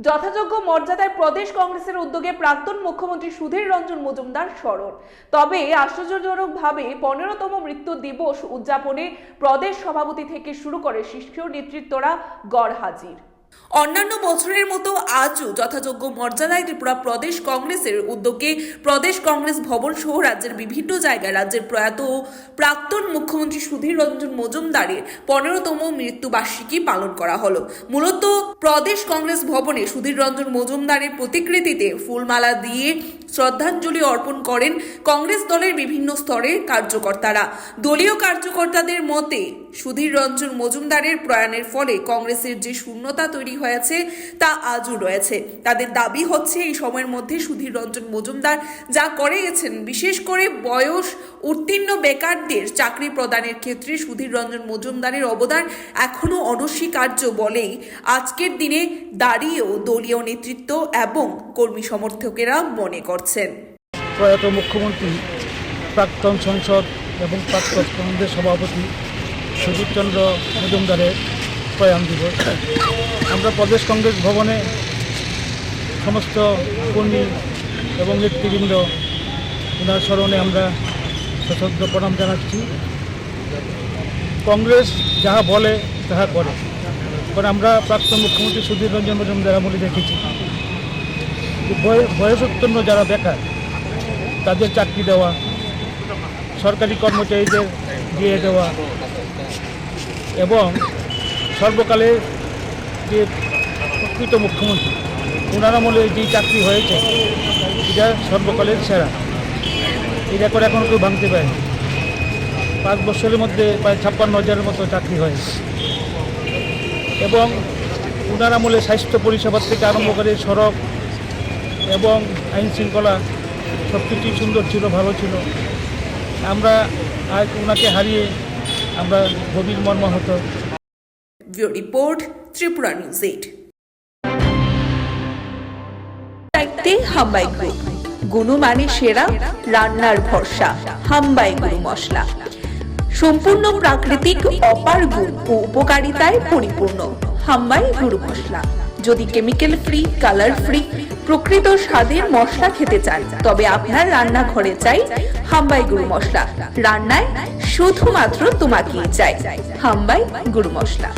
যথাযোগ্য মর্যাদায় প্রদেশ কংগ্রেসের উদ্যোগে প্রাক্তন মুখ্যমন্ত্রী সুধীর রঞ্জন মজুমদার স্মরণ। তবে আশ্চর্যজনকভাবে 15তম মৃত্যু দিবস উদযাপনে প্রদেশ সভাপতি থেকে শুরু করে শীর্ষ নেতৃত্বরা গড়হাজির। অন্যান্য বছরের মতো আজও যথাযোগ্য মর্যাদায় ত্রিপুরা প্রদেশ কংগ্রেসের উদ্যোগে প্রদেশ কংগ্রেস ভবন সহ রাজ্যের বিভিন্ন জায়গায় রাজ্যের প্রয়াত প্রাক্তন মুখ্যমন্ত্রী সুধীর রঞ্জন মজুমদারের 15তম মৃত্যুবার্ষিকী পালন করা হলো। মূলত প্রদেশ কংগ্রেস ভবনে সুধীর রঞ্জন মজুমদারের প্রতিকৃতিতে ফুলমালা দিয়ে শ্রদ্ধাঞ্জলি অর্পণ করেন কংগ্রেস দলের বিভিন্ন স্তরের কার্যকর্তারা। দলীয় কার্যকর্তাদের মতে সুধীর রঞ্জন মজুমদারের প্রয়াণের ফলে কংগ্রেসের যে শূন্যতা তৈরি হয়েছে তা আজও রয়েছে। তাদের দাবি হচ্ছে এই সময়ের মধ্যে সুধীর রঞ্জন মজুমদার যা করে গেছেন, বিশেষ করে বয়স উত্তীর্ণ বেকারদের চাকরি প্রদানের ক্ষেত্রে সুধীর রঞ্জন মজুমদারের অবদান এখনো অনস্বীকার্য বলেই আজকের দিনে দাঁড়িয়েও দলীয় নেতৃত্ব এবং কর্মী সমর্থকেরা মনে করছেন। প্রয়াত মুখ্যমন্ত্রী, প্রাক্তন সংসদ এবং প্রাক্তন কংগ্রেস সভাপতি সুধীর চন্দ্র মজুমদারের প্রয়াণ দিবস। আমরা প্রদেশ কংগ্রেস ভবনে সমস্ত কর্মী এবং নেতৃবৃন্দ ওনার স্মরণে আমরা সশ্রদ্ধ প্রণাম জানাচ্ছি। কংগ্রেস যাহা বলে তাহা করে, কারণ আমরা প্রাক্তন মুখ্যমন্ত্রী সুধীর রঞ্জন মজুমদার আমলে দেখেছি বয়সোত্তীর্ণ যারা বেকার তাদের চাকরি দেওয়া, সরকারি কর্মচারীদের দিয়ে দেওয়া এবং সর্বকালে যে প্রকৃত মুখ্যমন্ত্রী ওনার আমলে যে চাকরি হয়েছে এটা সর্বকালের সেরা। এই রেকর্ড এখন কেউ ভাঙতে পারে। 5 বছরের মধ্যে প্রায় 56,000-এর মতো চাকরি হয়েছে এবং ওনার আমলে স্বাস্থ্য পরিষেবার থেকে আরম্ভ করে সড়ক এবং আইন শৃঙ্খলা সব কিছুই সুন্দর ছিল, ভালো ছিল। আমরা আজ ওনাকে হারিয়ে আমরা গভীর মর্মাহত। Report Tripura news 8। হাম্বাই গ্রুপ, গুণমানে সেরা, রান্নার ভরসা। হাম্বাই গুরু মশলা সম্পূর্ণ প্রাকৃতিক, অপার গুণ ও উপকারিতায় পরিপূর্ণ। হাম্বাই গুরু মশলা। যদি কেমিক্যাল ফ্রি, কালার ফ্রি, প্রকৃত স্বাদের মশলা খেতে চান তবে আপনার রান্নাঘরে চাই হাম্বাই গুরু মশলা। রান্নায় শুধুমাত্র তোমাকেই চাই হাম্বাই গুরু মশলা।